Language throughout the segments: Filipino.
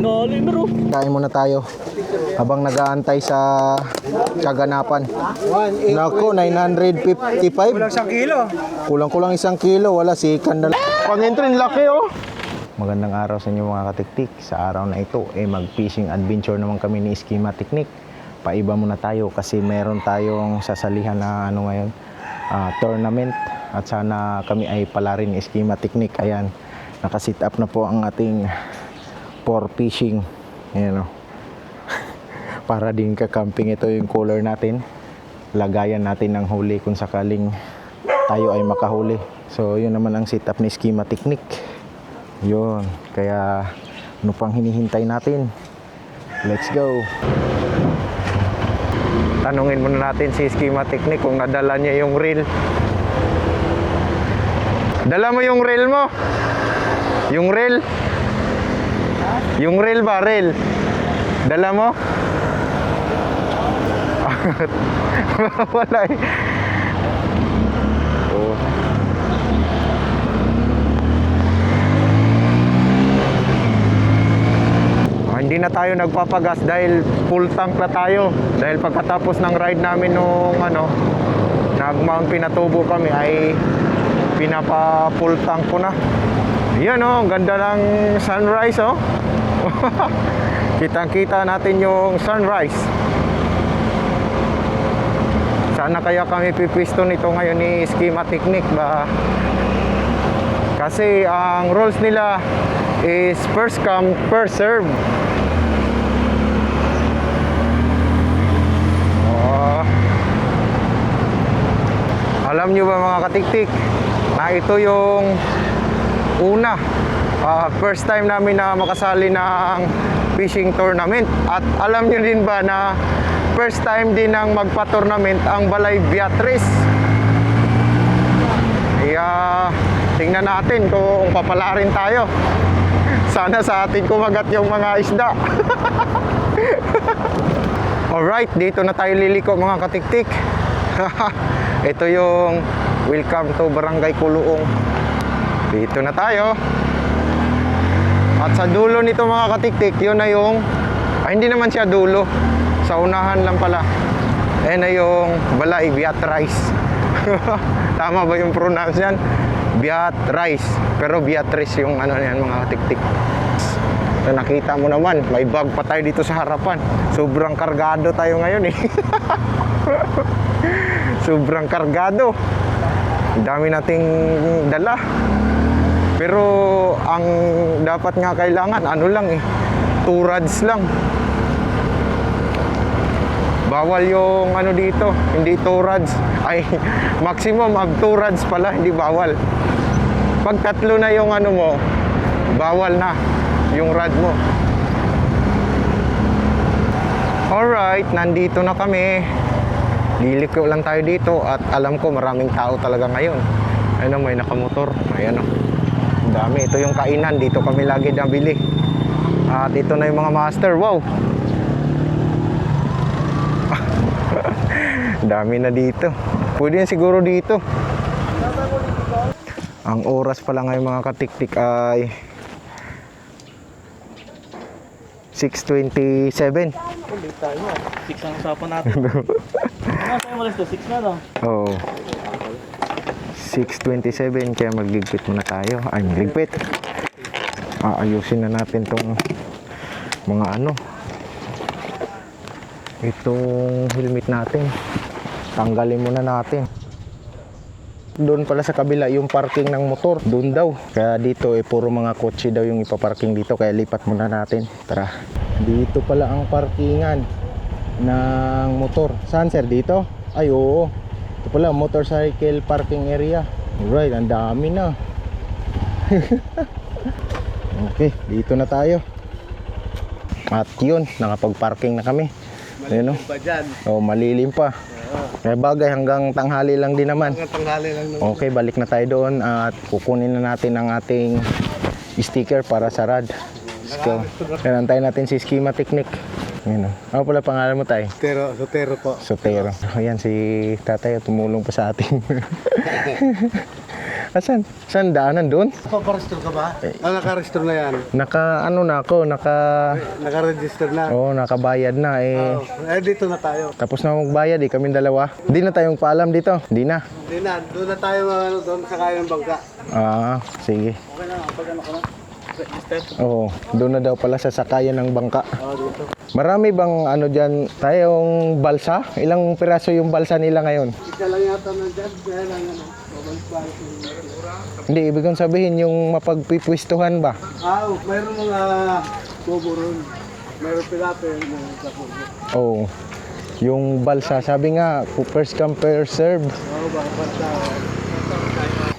tinali mo. Kain muna tayo habang nag-aantay sa kaganapan. Nako, 955. Kulang 1 kilo. Kulang-kulang 1 kilo. Wala, sikan na lang. Pang-entry, laki oh. Magandang araw sa inyo mga katiktik. Sa araw na ito, mag-fishing adventure naman kami ni Eskrima Technique. Paiba muna tayo kasi meron tayong sasalihan na ngayon, tournament. At sana kami ay pala rin Eskrima Technique. Ayan, nakasit up na po ang ating for fishing. Ayan o. Para din ka-camping, ito yung cooler natin. Lagayan natin ng huli kung sakaling tayo ay makahuli. So yun naman ang setup ni Eskrima Technique. Yun, kaya ano pang hinihintay natin? Let's go. Tanungin muna natin si Eskrima Technique kung nadala niya yung reel. Dala mo yung reel mo? Yung reel? Yung reel ba? Reel? Dala mo? Wala eh. Oh. Hindi na tayo nagpapagas dahil full tank na tayo. Dahil pagkatapos ng ride namin nung nag-Mount Pinatubo kami ay pinapa-full tank ko na. Yan oh, ganda ng sunrise oh. Kitang-kita natin yung sunrise. Sana kaya kami pipisto nito ngayon ni Eskrima Technique ba? Kasi ang rules nila is first come, first serve. Alam nyo ba mga katiktik, na ito yung una, first time namin na makasali ng fishing tournament. At alam nyo din ba na first time din ng magpa-tournament ang Balay Beatrice. Kaya tingnan natin kung papalarin tayo. Sana sa atin kumagat yung mga isda. Alright, dito na tayo liliko mga katiktik. Ito yung welcome to Barangay Kuluong. Dito na tayo. At sa dulo nito mga katiktik, yun na yung hindi naman siya dulo, sa unahan lang pala. Ayan na yung Balay Beatrice. Tama ba yung pronounce yan? Beatrice. Pero Beatrice yung yan mga katiktik. So, nakita mo naman, may bag pa tayo dito sa harapan. Sobrang kargado tayo ngayon eh. Sobrang kargado. Dami nating dala. Pero ang dapat nga kailangan, lang eh, 2 rods lang. Bawal yung dito, hindi 2 rods. Ay, maximum of 2 rods pala, hindi bawal. Pag 3 na yung mo, bawal na yung rod mo. Alright, nandito na kami. Liliko lang tayo dito at alam ko maraming tao talaga ngayon. Ayun, may nakamotor. Ayan o. Dami. Ito yung kainan. Dito kami lagi nabili. At ito na yung mga master. Wow! Dami na dito. Pwede yan siguro dito. Ang oras pala ngayon mga katiktik ay 6:27. Hindi tayo. 6 ang usapan natin. Tayo malas to 6 na no? Oo. 6:27 kaya magligpit muna tayo. Ay, magligpit. Ayusin na natin tong mga itong helmet natin. Tanggalin muna natin. Doon pala sa kabila yung parking ng motor. Doon daw. Kaya dito puro mga kotse daw yung ipaparking dito. Kaya lipat muna natin. Tara. Dito pala ang parkingan ng motor. Saan sir? Dito? Ay oo. Ito pala motorcycle parking area. Alright, ang dami na. Okay, dito na tayo. At yun, nakapag-parking na kami. Malilim pa dyan. Oh, malilim pa. Kaya bagay hanggang tanghali lang din naman. Hanggang tanghali lang naman. Okay, balik na tayo doon at kukunin na natin ang ating sticker para sa rad. Let's go. Antayin natin si Eskrima Technique. Ano pala pangalan mo tayo? Sotero po. Sotero. Ayan si tatay tumulong pa sa atin. Asan? Saan daanan doon? Paparestro ka ba? Nakarestro na yan. Ano na ako, Nakaregister na. nakabayad na eh. Dito na tayo. Tapos na magbayad eh, kaming dalawa. Hindi na tayong paalam dito. Hindi na. Hindi na, doon na tayo doon sa kaya ng bangka. Sige. Okay na, pag ano ka na. Step. Oo, doon na daw pala sa sakayan ng bangka. Dito. Marami bang dyan tayong balsa? Ilang piraso yung balsa nila ngayon? Isa lang yata nandyan, kaya lang babalik-balik. Hindi, ibig kong sabihin yung mapagpipwistuhan ba? Mayroon mga kubo ron. Mayroon pilapil, mayroon sa kubo. Oo. Yung balsa, sabi nga, first come, first serve. Baka basta.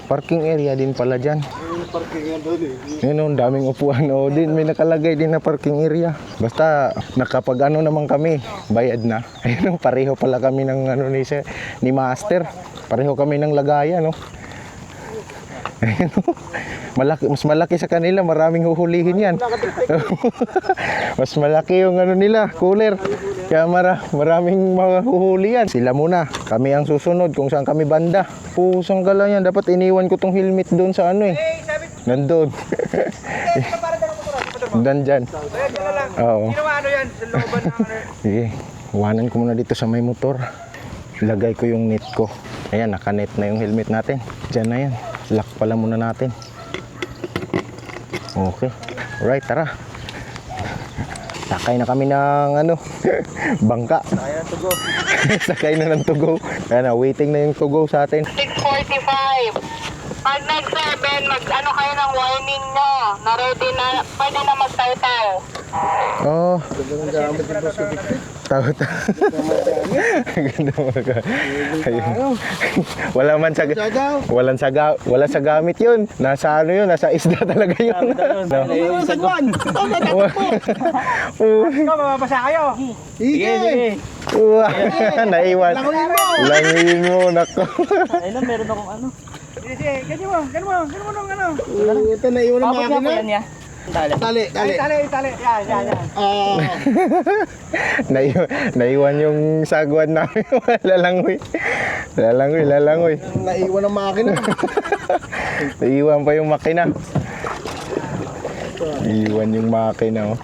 Parking area din pala dyan. Yung parking nga doon eh. Yun, ang daming upuan. Din, may nakalagay din na parking area. Basta, nakapag naman kami, bayad na. Ayun, pareho pala kami ng ni Master. Pareho kami ng lagayan, no? Ayun, mas malaki sa kanila, maraming huhulihin yan. Mas malaki yung nila, cooler. Kaya maraming mahuhuli yan. Sila muna, kami ang susunod kung saan kami banda. Pusang gala yan, dapat iniwan ko tong helmet doon sa nandun. Nandyan. Oo. Sige, iwanan ko muna dito sa may motor. Ilagay ko yung net ko. Ayan, naka-net na yung helmet natin. Diyan na yan. Lock pala muna natin. Okay. Alright, tara. Sakay na kami ng bangka. Kaya to go. Sakay na ng tugo. Ayan na, waiting na yung tugo sa atin. 6:45. Pag nag-7, mag-ano kayo ng warning nyo. Na-ready na, pwede na magtaw-taw. Oh. Tahu. Ganda mo ka. Ayun. Wala sa gamit 'yun. Nasa yun, nasa isda talaga 'yun. Ikaw, mababasa kayo. Sige. Naiwan. Languyin mo, nako. Ayun, meron akong ano. Sige, ganyan mo nung ano. Ito na iwan ng Abot nga po makina. yan niya. Dali. Tali. Yan. Naiwan yung sagwan namin. Lalangoy. Naiwan ng makina. Naiwan pa yung makina. Iwan yung makina, oh.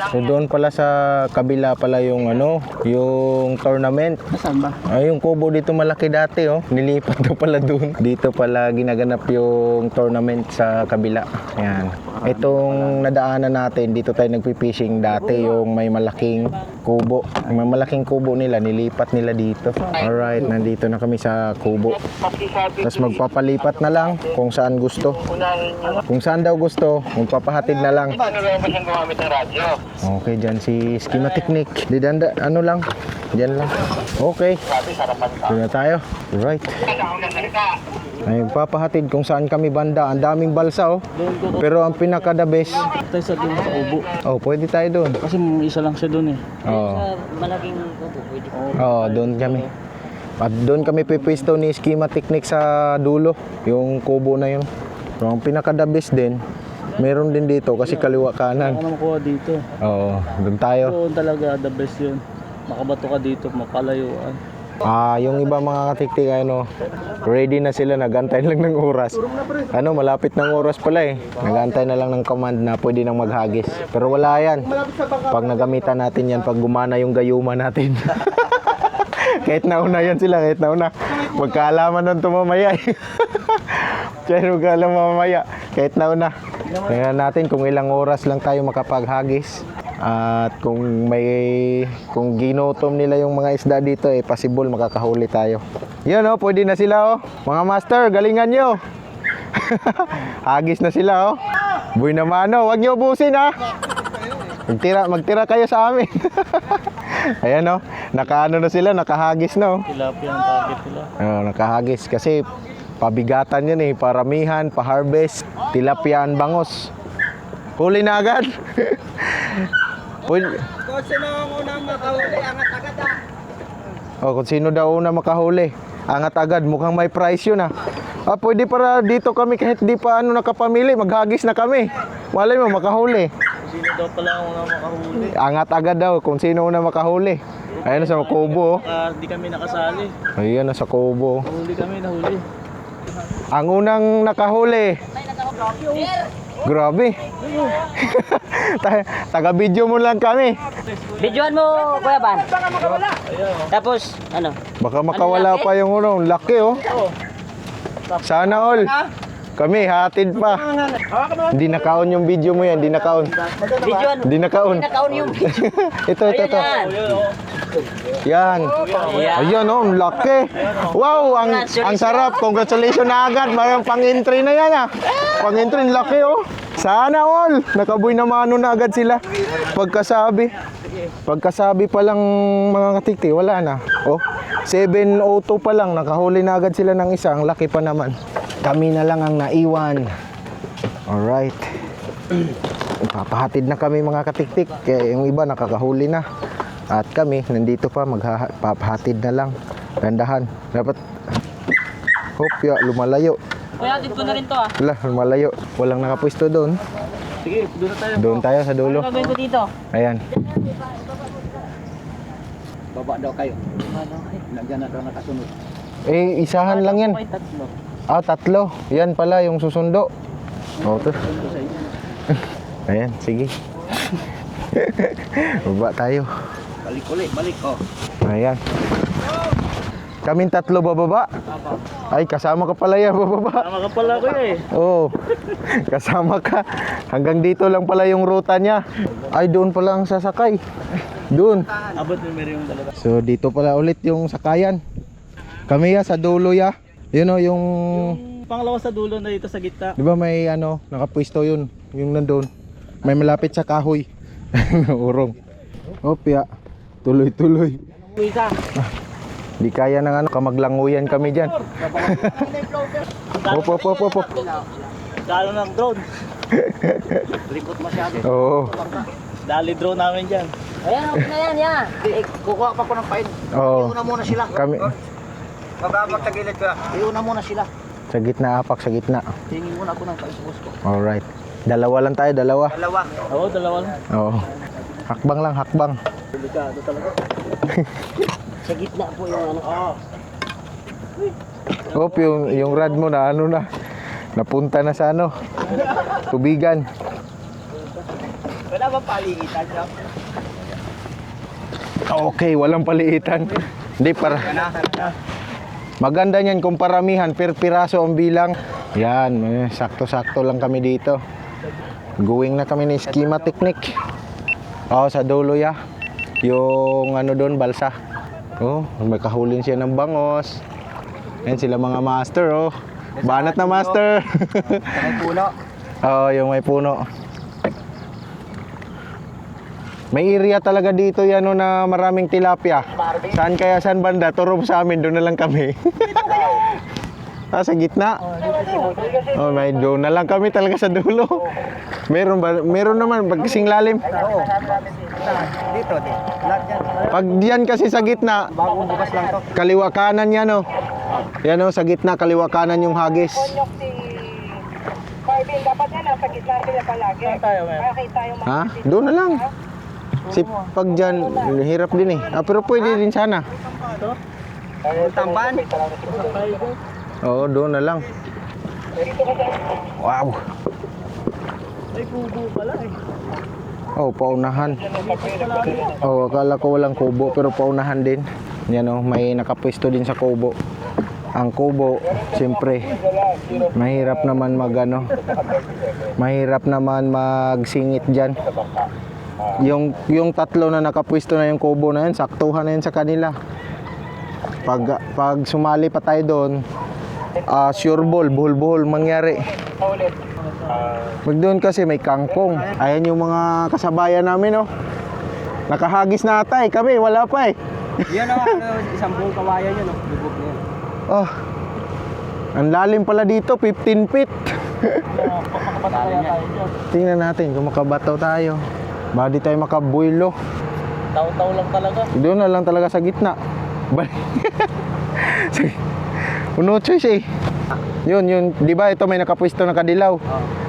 So doon pala sa kabila pala yung yung tournament. Saan ba? Ay, yung kubo dito malaki dati, oh. Nilipat na pala doon. Dito pala ginaganap yung tournament sa kabila. Ayan. Itong nadaanan natin, dito tayo nagpipishing dati, yung may malaking kubo. Yung may malaking kubo nila, nilipat nila dito. Alright, nandito na kami sa kubo. Tapos magpapalipat na lang kung saan gusto. Kung saan daw gusto, magpapahatid na lang. Okay, dyan si Schema Technique. Lang. Dyan lang. Okay. Doon na tayo. Right. Ay, papahatid kung saan kami banda. Ang daming balsa, oh. Pero ang pinaka-the best. Tayo sa doon sa ubo. Oh, pwede tayo doon. Kasi isa lang siya doon eh. Oh. Malaking kubo, pwede. Oh, doon kami. At doon kami pipwesto ni Schema Technique sa dulo. Yung kubo na yun. So, ang pinaka-the best din, meron din dito kasi kaliwa kanan. Ako na makuha dito. Oo, doon tayo. Doon talaga, the best yun. Makabato ka dito, mapalayuan. Yung iba mga katiktik, ready na sila, nagantay lang ng oras. Malapit ng oras pala eh. Nagantay na lang ng command na pwede nang maghagis. Pero wala yan. Pag nagamitan natin yan, pag gumana yung gayuma natin. Kahit nauna yan sila, kahit nauna. Magkaalaman nun tumamaya eh. Kaya magkaalaman mamaya, kahit nauna. Tingnan natin kung ilang oras lang tayo makapaghagis. At kung ginutom nila yung mga isda dito, possible makakahuli tayo. Yun, pwede na sila, Mga master, galingan nyo. Hagis na sila, Buhay naman, wag nyo ubusin, Magtira kayo sa amin. Ayan, nakaano na sila, nakahagis na, Tilapia ang target nila. Nakahagis kasi pabigatan yan paramihan, pa-harvest, tilapia ang bangos. Huli na agad. Pwede. Kung sino ang unang makahuli, angat agad Kung sino daw una makahuli, angat agad, mukhang may price yun pwede para dito kami kahit di pa nakapamili, maghagis na kami. Malay mo makahuli. Sino daw pala ang una makahuli? Angat agad daw kung sino una makahuli. Ayan na sa kubo. Di kami nakasali. Ayan na sa kubo. Nahuli kami, nahuli. Ang unang nakahuli. Grabe. Taga-video mo lang kami. Videoan mo, Kuya Ban. Tapos, ano? Baka makawala pa yung unong. Laki oh. Sana all. Kami, hatid pa. Hindi nakaon yung video mo yan. Hindi nakaon. Videoan. Hindi nakaon. Nakaon yung video. Ito. Ayan. Yan. Ayan oh, ang laki. Wow, ang sarap. Congratulations na agad. Mayroong pang-entry na yan ah. Pang-entry, laki oh. Sana all. Nakaboy na mano na agad sila. Pagkasabi pa lang mga katikti, wala na. Oh, 7:02 pa lang. Nakahuli na agad sila ng isa. Ang laki pa naman. Kami na lang ang naiwan. Alright. Papahatid na kami mga katiktik. Kaya yung iba nakakahuli na. At kami, nandito pa, magpapahatid na lang. Dandahan. Dapat, hop, ya, lumalayo. Kuya, dito na rin to ah. Wala, lumalayo. Walang nakapwesto doon. Sige, doon na tayo. Doon tayo sa dulo. Ano gagawin ko dito? Ayan. Baba daw kayo. Nandiyan na daw nakasunod. Eh, isahan lang yan. May tatlo. Ah, 3. Yan pala yung susundo. Oh, to. Ayan, sige. Baba tayo. Balik ulit, balik oh. Ayan. Kaming 3 bababa. Ay, kasama ka pala yan bababa. Tama ka pala kuya eh. Oo. Kasama ka. Hanggang dito lang pala yung ruta niya. Ay, doon pala ang sasakay. Doon. Abot mo meron yung dalawa. So, dito pala ulit yung sakayan. Kami ya sa dulo ya. Yun o, yung... Pangalawa sa dulo na dito sa gitna. Di ba may ano, nakapwesto yun. Yung nandun. May malapit sa kahoy. Urong. Opya. Tuloy-tuloy. Uwi ka. Di kaya ng ano, kamaglanguyan kami dyan. Op. Dalo ng drone. Likot masyado. Oo. Dali drone namin dyan. Ayan, okay na yan, yan. Kukuha pa ko ng pain. Oo. Iuna muna sila. Kami, Magtagilid ka. Iuna muna sila. sa gitna, apak sa gitna. Tingin muna ako ng pain sa ko. Alright. Dalawa lang tayo, dalawa. Dalawa. Oo, dalawa lang. Oo. Hakbang lang, hakbang. Delikado talaga. Sa gitna po yung ano. Oo. Op, yung rad mo na ano na. Napunta na sa ano. Tubigan. Wala bang paligitan niya? Okay, walang paliitan. Hindi para. Maganda niyan kung paramihan, per piraso ang bilang. Yan, sakto-sakto lang kami dito. Going na kami ni Schema Technique. Oh, sa dulo ya. Yung ano doon, balsa. Oh, may kahulin siya ng bangos. Yan sila mga master oh. Banat na master. May puno. Oh, yung may puno. May area talaga dito yan oh, na maraming tilapia. Saan kaya, saan banda? Turo sa amin, doon na lang kami. Sa gitna. Oh, may doon na lang kami talaga sa dulo. Meron ba? Meron naman pag kasing lalim. Dito, di. Lahat yan. Pag yan kasi sa gitna, Bagong bukas lang to. kaliwa kanan yan oh. Yan oh, sa gitna kaliwa kanan yung hagis. Marvin, dapat yan nasa gitna sila palagi. Saan tayo, man? Okay tayo Ha? Doon na lang. Si pag dyan, hirap din eh. Ah, pero pwede din sana. Tamban. Oo, doon na lang. Wow. May kubo pala eh. Oh, paunahan. Oh, akala ko walang kubo pero paunahan din. Yan oh, may nakapwesto din sa kubo. Ang kubo, siyempre, mahirap naman mahirap naman magsingit dyan. Yung 3 na nakapwesto na yung kubo na yun, saktuhan na yun sa kanila. Pag sumali pa tayo doon, sure ball, buhol-buhol mangyari. Pag doon kasi may kangkong. Ayan yung mga kasabayan namin, oh. Nakahagis na ata eh. Kami, wala pa eh. Yan o, isang buong kawayan yun o. Lubog na yan. Oh, ang lalim pala dito, 15 feet. Tingnan natin kung makabato tayo. Baka di tayo makabuilo. Taw-taw lang talaga. Doon na lang talaga sa gitna. Uno choice eh. Yun, di ba ito may nakapwesto na kadilaw?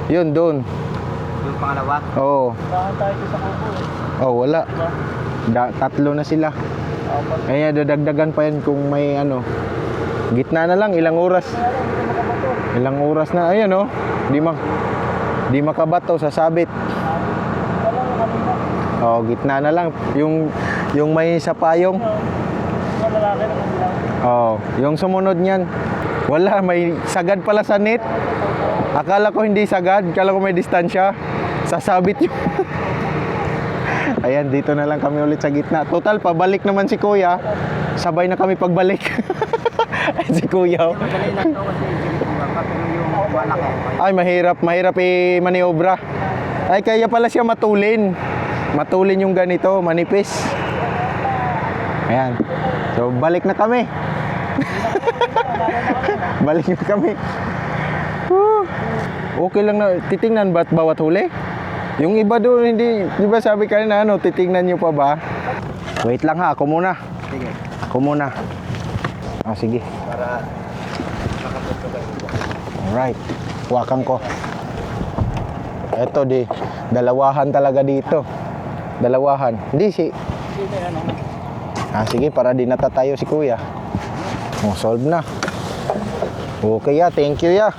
Yun, doon. Yung pangalawa. Oo. Saan tayo sa kubo eh. Oh, wala. 3 na sila. Kaya dadagdagan pa yan kung may ano. Gitna na lang, ilang oras. Ilang oras na, ayan oh. Di makabato sa sabit. Oh, gitna na lang. Yung may sa payong. Oh, yung sumunod niyan. Wala, may sagad pala sa net. Akala ko hindi sagad, akala ko may distansya. Sasabit yun. Ayan, dito na lang kami ulit sa gitna. Total, pabalik naman si Kuya. Sabay na kami pagbalik. Si Kuya. Ay, mahirap i-maniobra. Ay, kaya pala siya matulin. Matulin yung ganito, manipis. Ayan. So, balik na kami. Balik na kami. Okay lang na. Titingnan ba't bawat huli? Yung iba doon, hindi, di ba sabi kanina, ano, titingnan nyo pa ba? Wait lang ha, ako muna. Sige. Ako muna. Ah, sige. Para makapunta. Alright. Huwakan ko. Eto di, dalawahan talaga dito. Dalawahan. Hindi si... Ah, sige, para di natatayo si Kuya. Oh, solve na. Okay ya, thank you ya.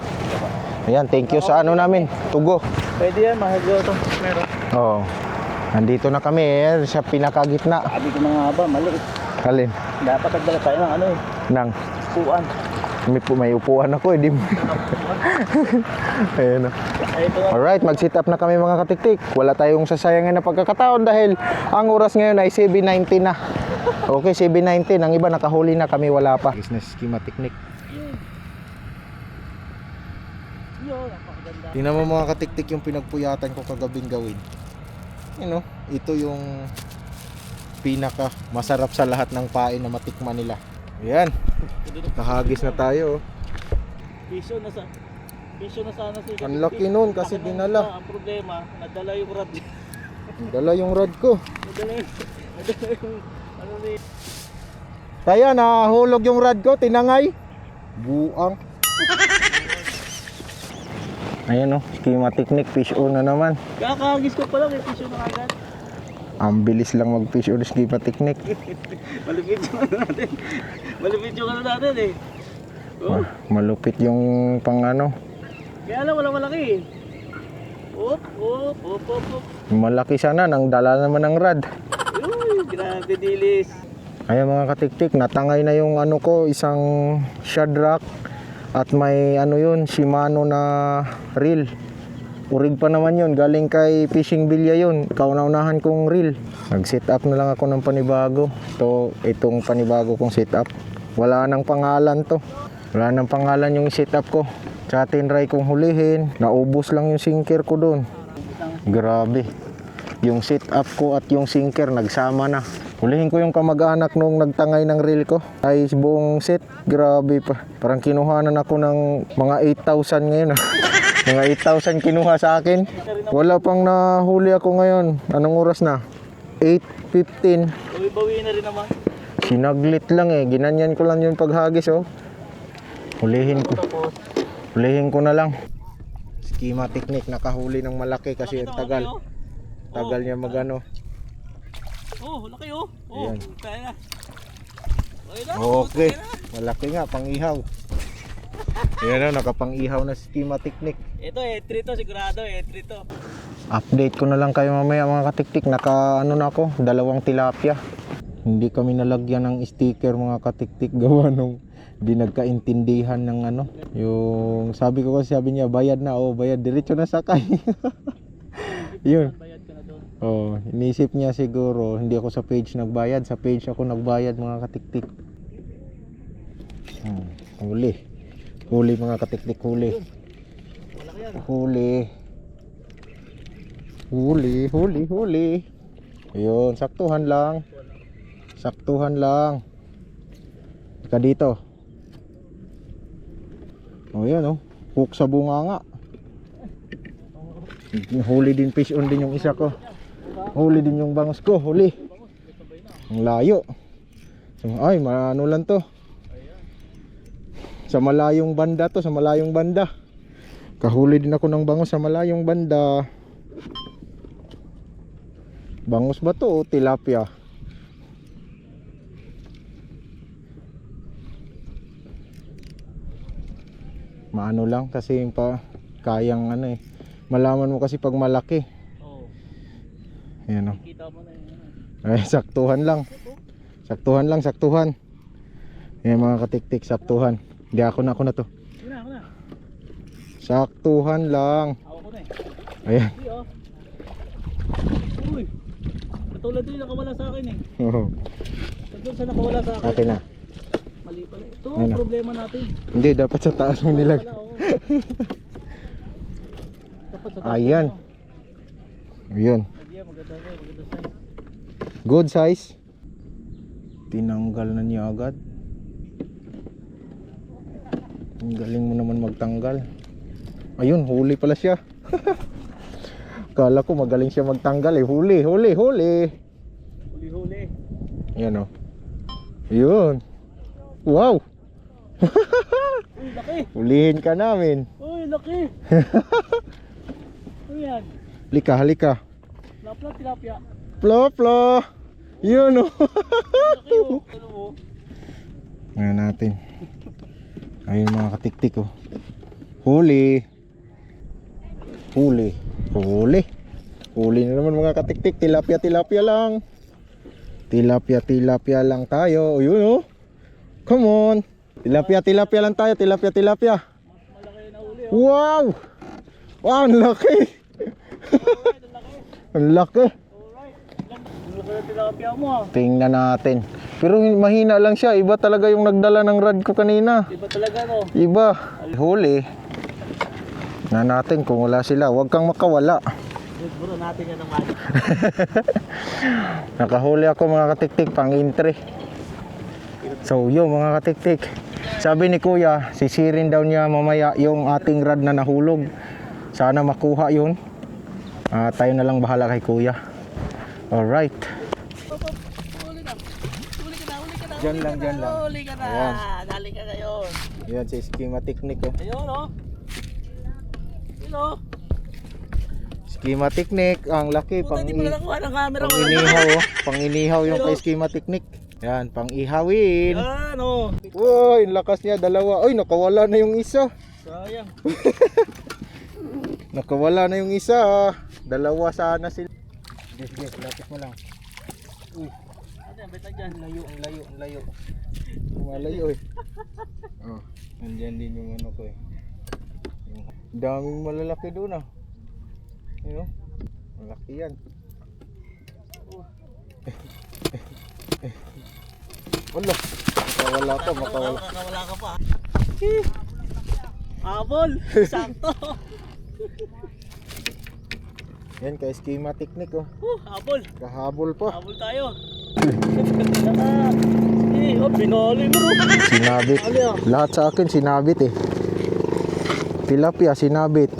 Ayan, thank you sa ano namin, Tugo. Pwede yan, mahal to. Meron. Oo. Nandito na kami sa pinakagitna. Sabi ko mga haba, maliit. Alin? Dapat nagdala tayo ng ano eh. Nang Puan. may upuan ako eh. Di mo. Ayan o. Alright, mag-sit up na kami mga katiktik. Wala tayong sasayangin na pagkakataon dahil ang oras ngayon ay 7:19 na. Okay, 7:19. Ang iba nakahuli na, kami wala pa. Business schema technique. Tingnan mo mga katiktik yung pinagpuyatan ko kagabing gawin. You know, ito yung pinaka masarap sa lahat ng pain na matikman nila. Ayan. Nakahagis na tayo. Piso na sana si Ang laki nun kasi dinala. Ang problema, nadala yung rod. Dala yung rod ko. Nadala yung ano ni. Kaya nahulog yung rod ko, tinangay. Buang. Ayan o, schema technique, fish on na naman. Kakahagis ko pa lang eh, piso na agad. Ang bilis lang mag fish on schema technique. Malupit yung ano natin. Malupit yung ano natin eh. Oh. Malupit yung pang ano. Kaya lang walang malaki eh. Op. Malaki sana, nang dala naman ng rod. Uy, grabe dilis. Ayan mga katiktik, natangay na yung ano ko, isang Shadrack. At may ano yun, Shimano na reel. Urig pa naman yun, galing kay Fishing Bilya yun. Kauna-unahan kong reel. Nag-set up na lang ako ng panibago. Itong panibago kong set up. Wala nang pangalan to. Wala nang pangalan yung set up ko. Tsaka tinry kong hulihin. Naubos lang yung sinker ko doon. Grabe. Yung set up ko at yung sinker nagsama na. Hulihin ko yung kamag-anak nung nagtangay ng reel ko. Ay buong set. Grabe pa. Parang kinuhanan ako ng mga 8,000 ngayon. Mga 8,000 kinuha sa akin. Wala pang nahuli ako ngayon. Anong oras na? 8:15. Bawi na rin naman. Sinaglit lang eh. Ginanyan ko lang yung paghagis oh. Hulihin ko na lang. Schema technique. Nakahuli ng malaki kasi ang tagal. Tagal niya magano. Oh, laki oh. Ayan. Kaya na. Okay. Malaki nga, pang-ihaw. Ayan o, nakapang-ihaw na schema technique. Ito trito sigurado trito. Update ko na lang kayo mamaya mga katiktik. Naka ano na ako, 2 tilapia. Hindi kami nalagyan ng sticker mga katiktik. Gawa nung di nagkaintindihan ng ano. Yung sabi niya bayad na. Oh, bayad. Diretso na sakay. Yun. Oh, inisip niya siguro hindi ako sa page nagbayad, sa page ako nagbayad mga katiktik. Huli mga katiktik, huli. Ayun, saktuhan lang. Ika dito. Oh, yan oh. Hook sa bunganga. Huli din, fish on din yung isa ko. Huli din yung bangus ko, huli. Ang layo. Ay, ano lang to. Sa malayong banda to, sa malayong banda. Kahuli din ako ng bangus sa malayong banda. Bangus ba to o tilapia? Maano lang kasi yung pa kayang ano eh. Malaman mo kasi pag malaki. Oo. Ayan o. Kita mo na yun. Ay, saktuhan lang. Saktuhan lang, saktuhan. Ayan mga katiktik, saktuhan. Hindi, ako na to. Ako na. Saktuhan lang. Ako ko na eh. Ayan. Hindi oh. Uy. Katulad din nakawala sa akin eh. Oo. Katulad sa nakawala sa akin. Akin na. Mali pala. Ito Ano? problema natin. Hindi, dapat sa taas mo nilag. Wala, oo. Dapat sa taas Ayan. mo. Ayun. Ayan, maganda size. Good size. Tinanggal na niya agad. Ang galing mo naman magtanggal. Ayun, huli pala siya. Kala ko magaling siya magtanggal eh. Huli. Huli-huli. Ayan o. Ayun. Wow. Uy, laki. Hulihin ka namin. Uy, laki. Ayan. Halika. Laplat, tilapia. Plo. Yun o. Laki oh. Ano mo? Ngayon natin. Ayun mga katiktik oh. Huli na naman mga katiktik. Tilapia lang. Tilapia lang tayo. Ayun oh. Come on. Tilapia lang tayo. Tilapia. Malaki na uli oh. Wow. Wow, ang laki. Ang laki. Alright. Ano kaya tilapia mo ah? Tingnan natin. Pero mahina lang siya. Iba talaga yung nagdala ng rod ko kanina. Iba talaga no? Iba. Huli. Na natin kung wala sila. Huwag kang makawala. Bro, natin yan naman. Nakahuli ako mga katiktik pang entry. So yun mga katiktik. Sabi ni kuya, sisirin daw niya mamaya yung ating rod na nahulog. Sana makuha yun. Tayo na lang bahala kay kuya. Alright. Diyan lang. Huli ka na. Ayan. Dali ka ngayon. Yan si Schema Technique oh. Ayun oh. Ayun oh. Schema Technique, ang laki Puta, hindi mo na nakuha ng camera. pang-inihaw oh. Pang-inihaw yung kay Schema Technique. Yan, pang-ihawin. Yan oh. Uy, ang lakas niya, dalawa. Uy, nakawala na yung isa. Sayang. Nakawala na yung isa. Dalawa sana sila. Sige, lapit mo lang. Uy, Ano yan, beta dyan. ang layo. Malayo eh. Oh, nandyan din yung ano ko eh. Yung daming malalaki doon ah. Ayun, malaki yan. Wala, makawala. Nakawala ka pa. Habol. Sakto. Yan kay Schema Technique oh. Habol. Kahabol pa. Habol tayo. Binali mo. Sinabit. Lahat sa akin sinabit eh. Tilapia sinabit.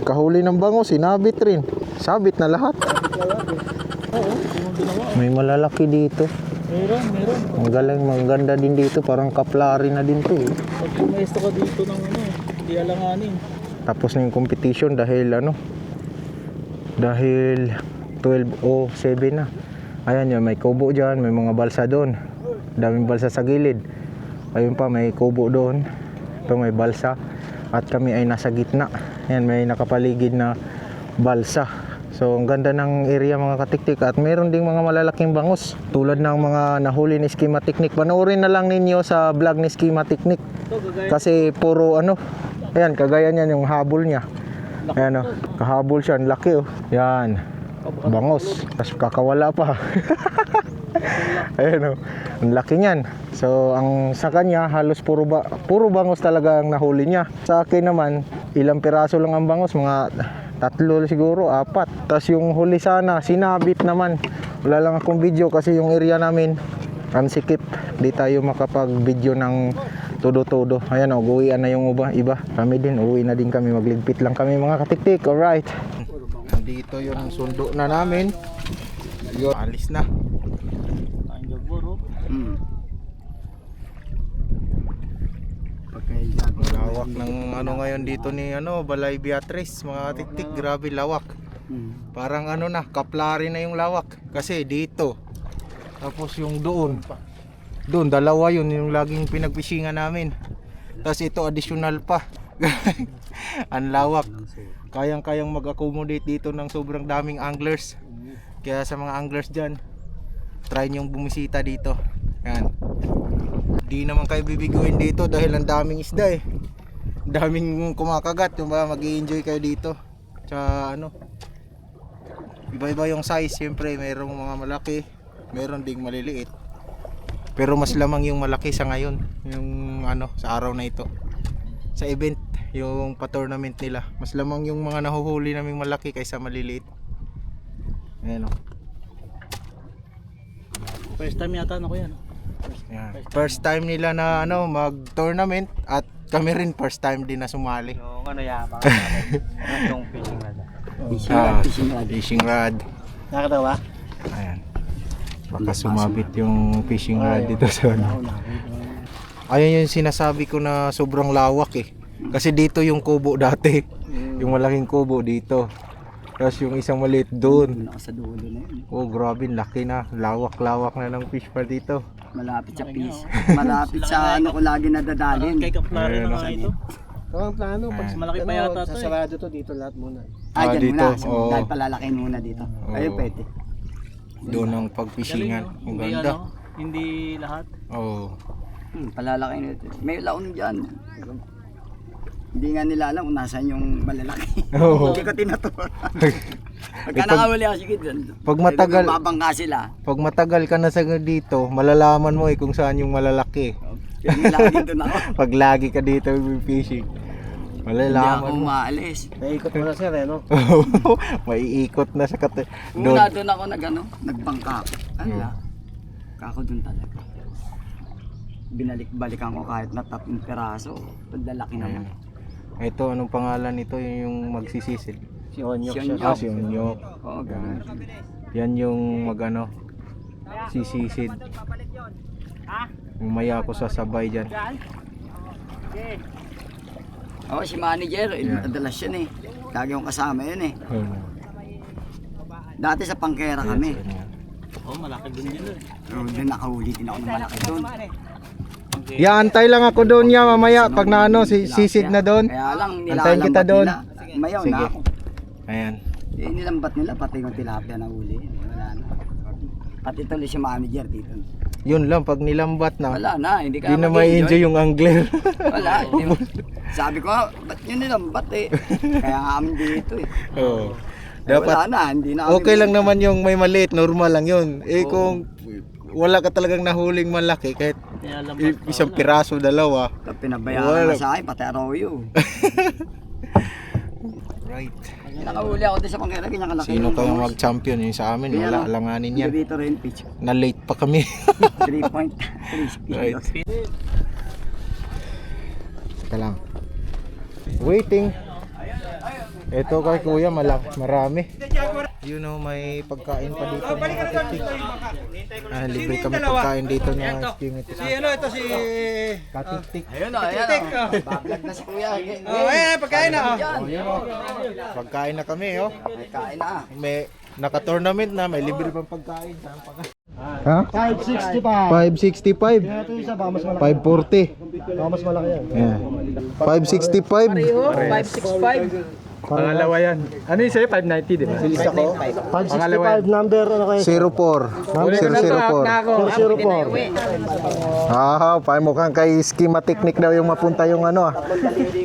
Kahuli ng bango sinabit rin. Sabit na lahat. Oo. May malalaki dito. Meron. Ang galing, maganda din dito. Parang kaplari na din to eh. Pag pumesto ka dito ng ano, hindi alanganin. Tapos na yung competition dahil dahil 12:07 na. Ayan yun, may kubo dyan, may mga balsa doon. Daming balsa sa gilid. Ayun pa, may kubo doon. Ito may balsa. At kami ay nasa gitna. Ayan, may nakapaligid na balsa. So ang ganda ng area mga katiktik. At meron ding mga malalaking bangus. Tulad ng mga nahuli ni Schema Technique. Panoorin na lang ninyo sa vlog ni Schema Technique. Ito, gagaya. Kasi puro ayan, kagaya niyan yung habol niya. Ayan kahabol siya, ang laki oh. Yan, bangos. Tapos kakawala pa. Ayan ang laki niyan. So ang sa kanya halos puro bangos talaga ang nahuli niya. Sa akin naman, ilang piraso lang ang bangos, mga 3 siguro, 4. Tapos yung huli sana, sinabit naman. Wala lang akong video kasi yung area namin ang sikip. Di tayo makapag-video ng todo-todo. Ayan o, uwian na yung iba. Kami din, uwi na din kami. Magligpit lang kami mga katiktik. Alright. Dito yung sundo na namin. Yun, alis na. Ang jagbor, oh. Lawak ng ngayon dito ni Balay Beatrice mga katiktik. Grabe lawak. Parang kaplari na yung lawak. Kasi dito. Tapos yung doon, dalawa yun yung laging pinagpisingan namin. Tapos ito additional pa. Ang lawak. Kayang-kayang mag-accommodate dito ng sobrang daming anglers. Kaya sa mga anglers dyan, try nyong bumisita dito. Yan. Di naman kayo bibiguin dito dahil ang daming isda eh. Daming kumakagat, yung ba mag-i-enjoy kayo dito. Tsaka ano, iba-iba yung size, siyempre mayroong mga malaki, mayroon ding maliliit. Pero mas lamang yung malaki sa ngayon, yung ano, sa araw na ito. Sa event, yung pa-tournament nila, mas lamang yung mga nahuhuli naming malaki kaysa maliliit. Ayan o. First time yata ano ko yan. Yan. First time nila na ano, mag-tournament at kami rin first time din na sumali. Yung ano yapa. Yung fishing rod. Fishing rod. Nakakatawa? Ayan. Baka sumabit yung fishing rod dito sa ano. Ayun yung sinasabi ko na sobrang lawak eh. Kasi dito yung kubo dati. Yung malaking kubo dito. Tapos yung isang maliit doon. Sa dulo na yun. Oh, grabe, laki na. Lawak-lawak na ng fish par dito. Malapit sa fish. Malapit sa ano ko lagi nadadalin. Kay Kaplari na nga ito. Ang plano, pag Malaki pa yata to eh. sasarado to dito lahat muna. Dyan dito, muna. oo. Dahil palalakin muna dito. Ayun Oo. pwede. Doon ang pagfishingan. Ang Hindi ganda. ano, hindi lahat. Oh. Palalakin nito. May laon dyan. Hindi nga nila alam kung nasaan yung malalaki. Oo. Hindi ko tinuturo. Pagka Pag- nakahuli ako, sige dyan. Pag matagal- Mabangka sila. Pag matagal ka na sa dito, malalaman mo eh kung saan yung malalaki. Hindi lagi doon ako. Pag lagi ka dito fishing, Hindi ako malalaman mo. umaalis. Naikot mo na sir, eh, no? Maiikot na sa Una doon. doon ako nagbangka. Ala. Kako doon talaga. Binalik-balikan ko kahit na 3 peraso. Paglalaki naman. Ito, anong pangalan nito? Yung magsisisid. Si Onyok Si siya. Onyok. Si Onyok. Oo, ganun. Yan yung magano, sisisid. Umaya ako sasabay dyan. Oo, si manager, madalas yun eh. Lagi yung kasama yun eh. Dati sa Pangkera kami. Oh, malaki din yun eh. Pero doon nakahuli din ako ng malaki doon. Ya, antay lang ako doon ya mamaya pag naano sisid na doon. Kaya lang Antayin kita nilalambat doon. nila. Mayaw Sige. na ako. Ayan. Eh, nilambat nila pati yung tilapia na huli. Wala na. Pati tuloy si manager dito. Yun lang, pag nilambat na, Wala na, hindi ka di na ma-enjoy yung angler. Wala. Hindi mo. Sabi ko, ba't nyo nilambat eh? Kaya nga kami dito eh. Oo. Wala Dapat na, hindi na kami. okay lang naman yung may maliit, normal lang yun. Eh kung wala ka talagang nahuling malaki, kahit Kaya lambat pa isang wala. piraso, dalawa. Pinabayaran Wala. na sa akin, pati arroyo. Right. Nakahuli ako din sa Pangkera, ganyan kalaki. Sino kayang mag-champion? Yung sa amin, wala, alanganin yan. Dito rin pitch. Na late pa kami. 3.3 Right. speed. Teka lang. Waiting. Ito kay kuya marami. You know, may pagkain pa dito ng katiktik. Libre kami pagkain dito ng estimate. Si ano, ito si... Katiktik. Ayun o, ayun o. Bablog na si kuya. Oh, ayan, pagkain na. Pagkain na kami, oh. May kain na. May naka-tournament na, may libre pang pagkain. Ha? 565. 565. Ito isa ba, mas malaki. 540. Baka mas malaki yan. Yeah. 565. 565. Pangalawa yan. Ano yung sa'yo? 590, di ba? Isa ko. 565 number, ano kayo? 04. 004. 004. Mukhang kay Schema Technique daw yung mapunta yung ano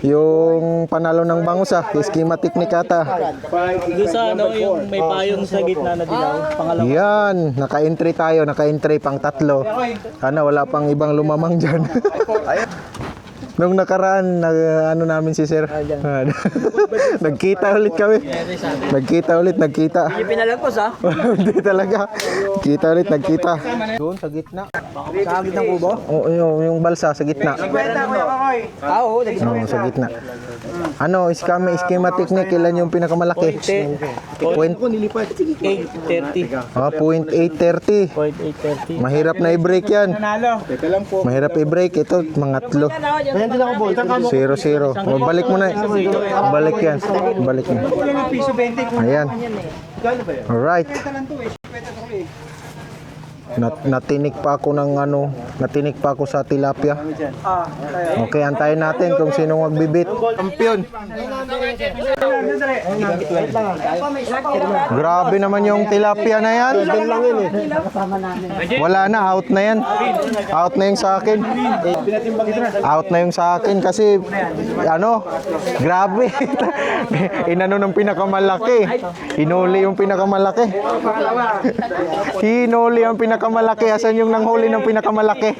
yung panalo ng bangus Schema Technique ata. Doon sa ano, yung may payong sa gitna na dilaw. Pangalawa. Yan, naka-entry tayo, naka-entry pang 3. Sana wala pang ibang lumamang dyan. Nung nakaraan, ano namin si Sir. Nagkita ulit kami. Nagkita. Hindi pinalagpos ha? Hindi talaga. Nagkita. Doon sa gitna. Sa agit ng kubo? Oo, yung balsa sa gitna. Oo, Oo, sa gitna. Ano, Schema Technique, ilan yung pinakamalaki? 830. 0.830. 0.830. Mahirap na i-break yan. Mahirap i-break. Ito, mga 3. 0-0. Balik mo na. Balik yan. Balik mo. Ayan. Alright. Natinik pa ako ng ano, natinik pa ako sa tilapia. Okay, antayin natin kung sino magbibit. Kampiyon. Grabe naman yung tilapia na yan. Wala na, out na yan. Out na yung sa akin. Out na yung sa akin kasi ano, grabe. Inano ng pinakamalaki. Hinuli yung pinakamalaki. Hinuli yung pinakamalaki. Asan yung nanghuli ng pinakamalaki?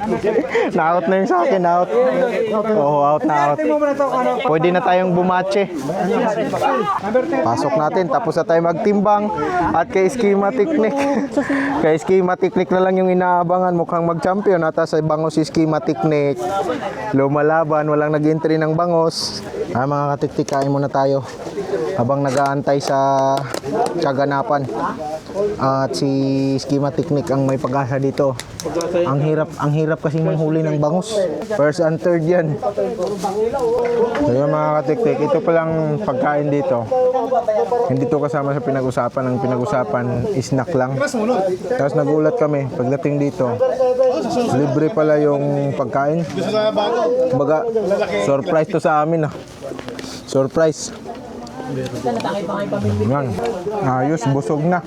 Na-out na yung sa akin, out. Oo, out na out. Pwede na tayong bumatche. Pasok natin, tapos na tayo magtimbang. At kay Schema Technique. Kay Schema Technique na lang yung inaabangan. Mukhang mag-champion. At sa bangos si Schema Technique. Lumalaban, walang nag-entry ng bangos. Mga katiktik, kain muna tayo. Habang nag-aantay sa kaganapan. At si Schema Technique ang may pag-asa dito. Ang hirap kasi manghuli ng bangus. First and third yan. So yun mga katiktik, ito palang pagkain dito. Hindi to kasama sa pinag-usapan. Ang pinag-usapan snack lang. Tapos nagulat kami pagdating dito. Libre pala yung pagkain. Kumbaga, surprise to sa amin ah. Surprise. Yan. Ayos, busog na.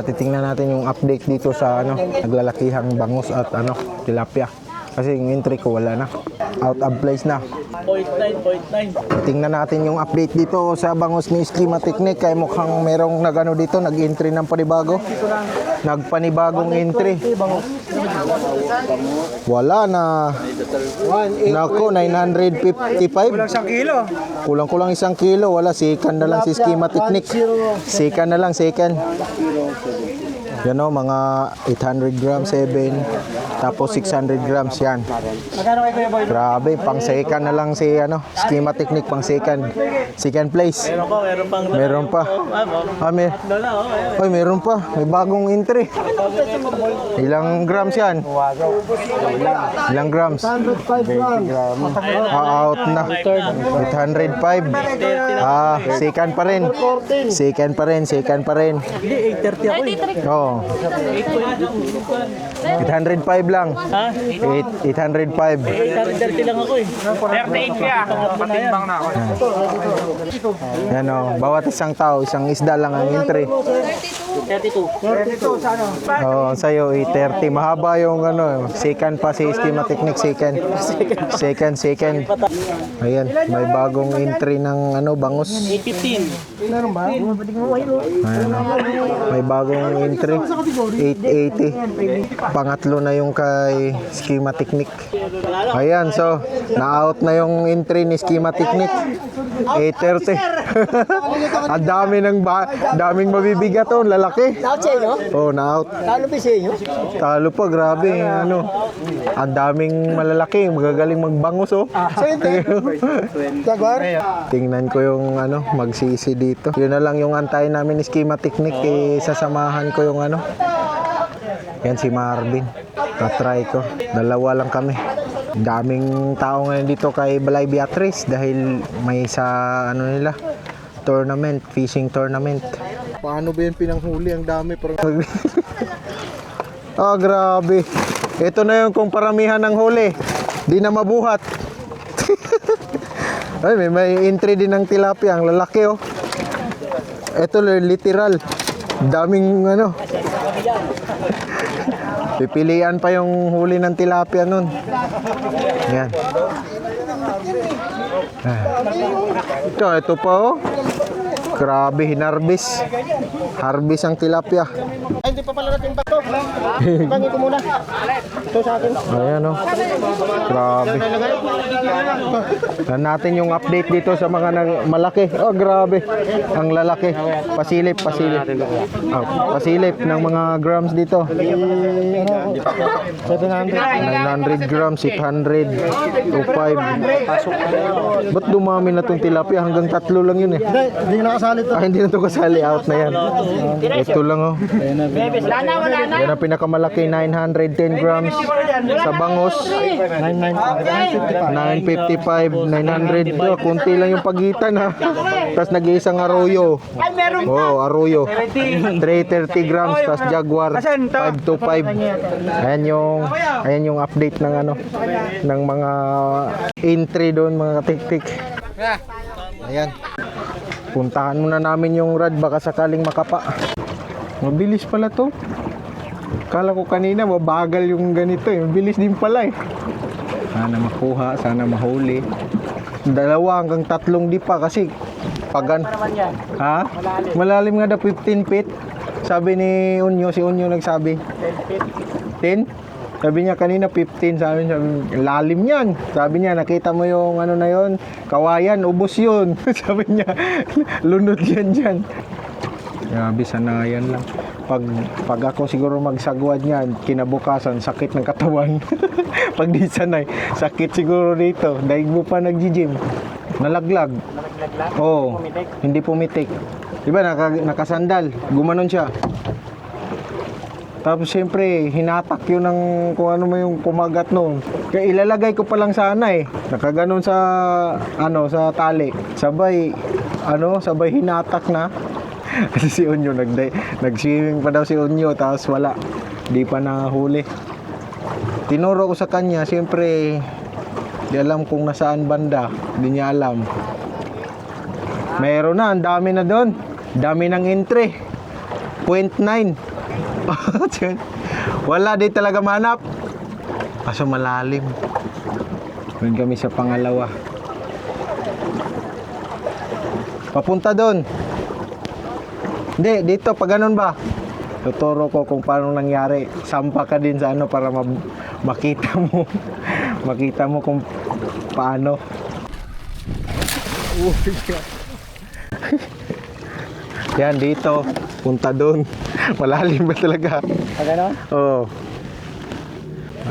Titingnan natin yung update dito sa ano, naglalakihang bangus at ano, tilapia. Kasi yung entry ko wala na. Out of place na. 0.9. Tingnan natin yung update dito sa bangus ni Schema Technique. Kaya mukhang merong nagano dito, nag-entry ng panibago. Nagpanibagong entry. Wala na. Nako, 955. Kulang 1 kilo. Kulang-kulang 1 kilo. Wala, second na lang si Schema Technique. Second na lang, second. Yan o, mga 800 grams, 7. Tapos 600 grams yan. Grabe, pang second na lang si ano, Schema Technique, pang second. Second place. Meron pa. Meron pa. May bagong entry. Ilang grams yan? Ilang grams? 105 grams. Out na. 805. Second pa rin. Second pa rin. Second pa rin. Hindi, 830 ako eh. Oo. 805 lang. Ha? 805. 830 lang ako eh. 38 kaya. Patimbang na ako. Yan o. Bawat isang tao, isang isda lang ang entry. 32. 32 sa ano? Oo, sa'yo 830. Mahaba yung ano, second pa si Schema Technique, second. Second. Ayan, may bagong entry ng ano, bangus. 815. Meron ba? Ayan, may bagong entry. 880. Pangatlo na yung kay Schema Technique. Ayan, so, na-out na yung entry ni Schema Technique. 830. Ang daming mabibigat to, lalaki. Out sa inyo? Oh, na-out. Talo pa sa inyo? Talo pa, grabe. Ano, ang daming malalaki, magagaling magbangus, oh. Jaguar? Tingnan ko yung ano, magsisi dito. Yun na lang yung antayin namin ni Schema Technique. Sasamahan ko yung ano. Yan si Marvin. Na-try ko. Dalawa lang kami. Daming tao ngayon dito kay Balay Beatrice dahil may sa ano nila, tournament, fishing tournament. Paano ba yan pinanghuli? Ang dami. Grabe. Ito na yung kung paramihan ng huli. Di na mabuhat. Ay, may entry din ng tilapia. Ang lalaki, oh. Ito literal. Daming ano. Pipilian pa yung huli ng tilapia nun. Yan. Ito pa, oh. Grabe, hinarbis. Harbis ang tilapia. Ay, hindi pa pala natin bato. Ibangin ko muna. Ito sa akin. Ayan, oh. Grabe. Natin yung update dito sa mga malaki. Oh, grabe. Ang lalaki. Pasilip. Pasilip ng mga grams dito. 700. 900 grams, 600, 25. Ba't dumami na tong tilapia? Hanggang 3 lang yun eh. Hindi na kasali to. Hindi na to kasali, out na yan. Ito lang oh. Yan ang pinakamalaki, 910 grams. Sa bangus, 955, 900. Oh, kunti lang yung pagitan ha. Tapos nag-iisang arroyo. Oh, arroyo. 330 grams. Tapos jaguar, 525. Ayan yung update ng ano, ng mga entry doon, mga katik-tik. Ayan. Puntahan muna namin yung rad, baka sakaling makapa. Mabilis pala to. Kala ko kanina mabagal yung ganito eh. Mabilis din pala eh. Sana makuha, sana mahuli. 2 hanggang 3 di pa kasi pagan. Ha? Malalim nga daw 15 feet. Sabi ni Unyo, si Unyo nagsabi. 10 feet? 10? Sabi niya kanina 15, sabi lalim yan. Sabi niya, nakita mo yung ano na yon, kawayan, ubos yun. Sabi niya, lunod yan dyan. Grabe, sanayan lang. Pag ako siguro magsagwad niyan, kinabukasan, sakit ng katawan. Pag di sanay, sakit siguro dito. Daig mo pa nag-gym. Nalaglag. Oo, hindi pumitik. Diba, nakasandal, gumanon siya. Tapos siyempre, hinatak yun ng kung ano mo yung kumagat noon. Kaya ilalagay ko pa lang sana eh. Nakaganon sa, sa tali. Sabay hinatak na. Kasi si Unyo, nag-swimming pa daw si Unyo, tapos wala. Di pa nahuli. Tinuro ko sa kanya, siyempre, di alam kung nasaan banda. Di niya alam. Meron na, ang dami na doon. Dami ng entry. 0.9. Wala, di talaga manap. Kaso malalim. Doon kami sa pangalawa. Papunta doon. Hindi, dito, pag ganun ba? Tuturo ko kung paano nangyari. Sampa ka din sa ano para makita mo. Makita mo kung paano. Yan, dito. Punta doon. Malalim ba talaga? Ano? Oo.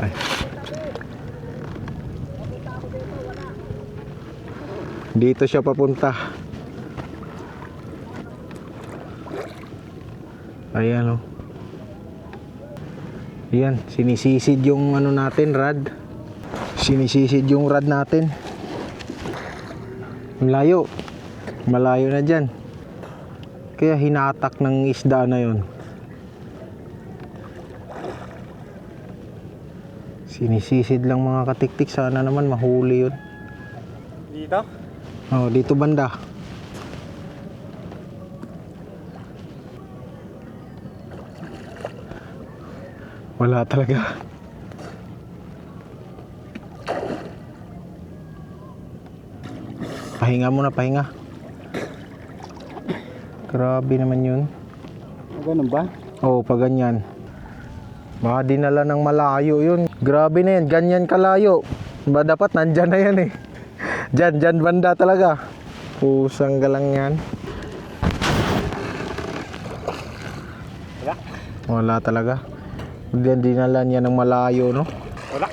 Ay. Dito siya papunta. Ayan oh. Ayan, sinisisid yung ano natin, rad. Sinisisid yung rad natin. Malayo. Malayo na dyan. Kaya hinatak ng isda na yon. Sinisisid lang mga katiktik. Sana naman mahuli yun. Dito? Oh, dito banda. Wala talaga. Pahinga muna, pahinga. Grabe naman yun. Ganun ba? Oo, pag ganyan. Baka dinala ng malayo yun. Grabe na yan, ganyan kalayo. Ba dapat nandyan na yan eh. Dyan banda talaga. Pusang galang yan. Wala talaga. Diyan dinala niya ng malayo, no? Wala.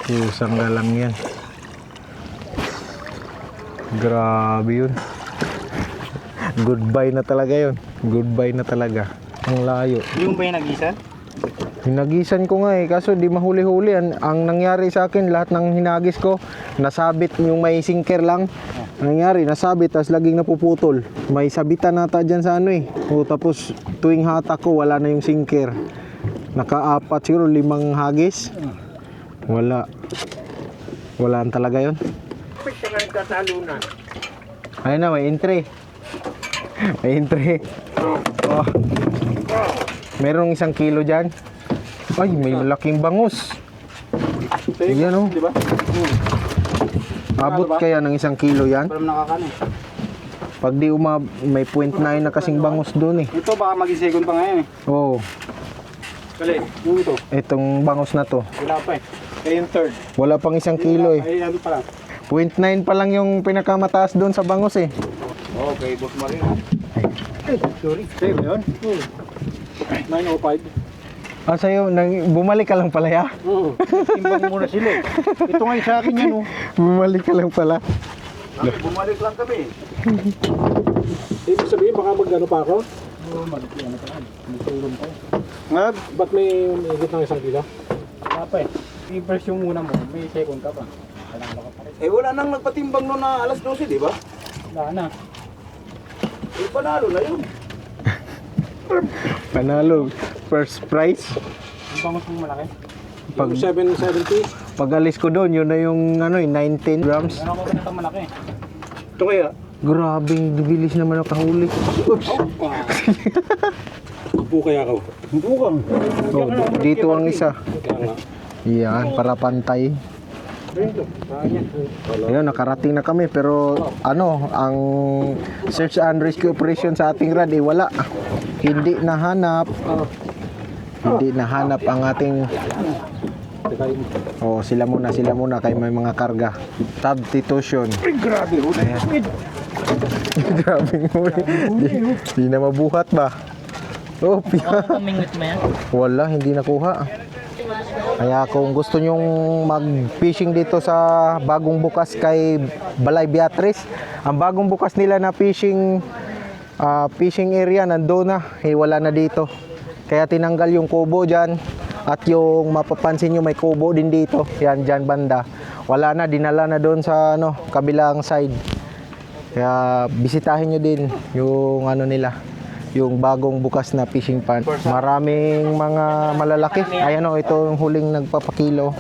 Pusang galang yan. Grabe yun. Goodbye na talaga yun. Goodbye na talaga. Ang layo. Yung ba yung nag-isa? Hinagisan ko nga eh, kaso di mahuli-huli. Ang nangyari sa akin, lahat ng hinagis ko, nasabit yung may sinker lang. Ang nangyari, nasabit, tapos laging napuputol. May sabitan nata dyan sa ano eh. O, tapos tuwing hatak ko, wala na yung sinker. Naka-4 siguro, 5 hagis. Wala. Walaan talaga yun. Ayun na, may entry. May entry. Oh. Merong 1 kilo dyan. Ay, may malaking bangus. Yan o. Diba? Abot kaya ng 1 kilo yan? Parang nakakano. Pag di may 0.9 na kasing bangus doon eh. Ito baka mag-second pa ngayon eh. Oo. Kali, yung ito. Itong bangus na to. Wala pa eh. Kaya yung third. Wala pang 1 kilo eh. Ay, ano pa lang. 0.9 pa lang yung pinakamataas doon sa bangus eh. Okay, boss mo rin. Ay, sorry. Sa'yo ba yun? 905. Ah, sa'yo, bumalik ka lang pala ya? Oo. Timbang muna sila eh. Ito nga yung sa akin yan oh. Bumalik ka lang pala. Bumalik lang kami. mag-ano pa ako? Oo, mag-ano pa yan. Mag-tulong pa. Ba't may higit ng 1 kilo? Wala pa eh. I-first yung muna mo, may second ka pa. Kailangan ka pa rin. Eh wala nang nagpatimbang noon na alas 12, di ba? Wala na. Eh panalo na yun. Panalo. First prize. Ang bangos mong malaki. Pag, Yung 770. pag alis ko doon, yun na yung 19 grams. Ano ko ganito malaki? Ito kaya? Grabing bilis naman nakahuli. Upo kaya ako. Bukang. Oh, dito ang isa. Kaya nga. Yan, para pantay. Ayun, nakarating na kami pero ano, ang search and rescue operation sa ating rad wala. Hindi nahanap. Hindi nahanap ang ating sila muna kay may mga karga. Substitution. Grabe, huli. Grabe huli. Di na mabuhat ba? Oh, Kamingwit mo yan? wala, hindi nakuha. Kaya kung gusto nyong mag-fishing dito sa bagong bukas kay Balay Beatrice, ang bagong bukas nila na fishing area nandoon na, wala na dito. Kaya tinanggal yung kubo dyan at yung mapapansin nyo may kubo din dito. Yan dyan banda. Wala na, dinala na doon sa kabilang side. Kaya bisitahin nyo din yung nila. Yung bagong bukas na fishing pond. Maraming mga malalaki. Ayan ito yung huling nagpapakilo.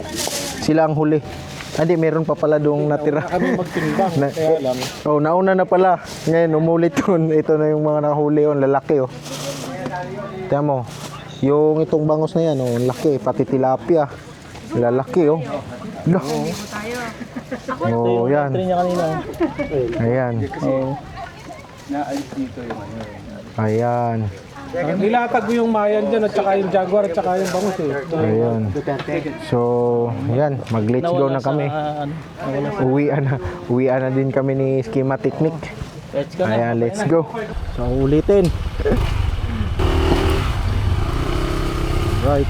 Sila ang huli. Hindi, meron pa pala doong natira. Kami magtimbang. Kaya lang. Nauna na pala. Ngayon, umulit yun. Ito na yung mga nahuli yun. Lalaki Tiyan mo. Yung itong bangus na yan, laki. Pati tilapia. Lalaki yan. Train niya kanina. Ayan. Naalis dito yung ano. Ayan. Nilatag mo yung mayan dyan at saka yung jaguar at saka yung bangus eh. Ayan. So, yan. Mag-let's go na kami. Uwian na din kami ni Schema Technique. Let's go na. Ayan, let's go. So, ulitin. Right.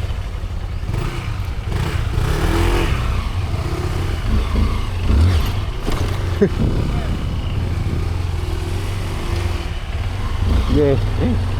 Yeah.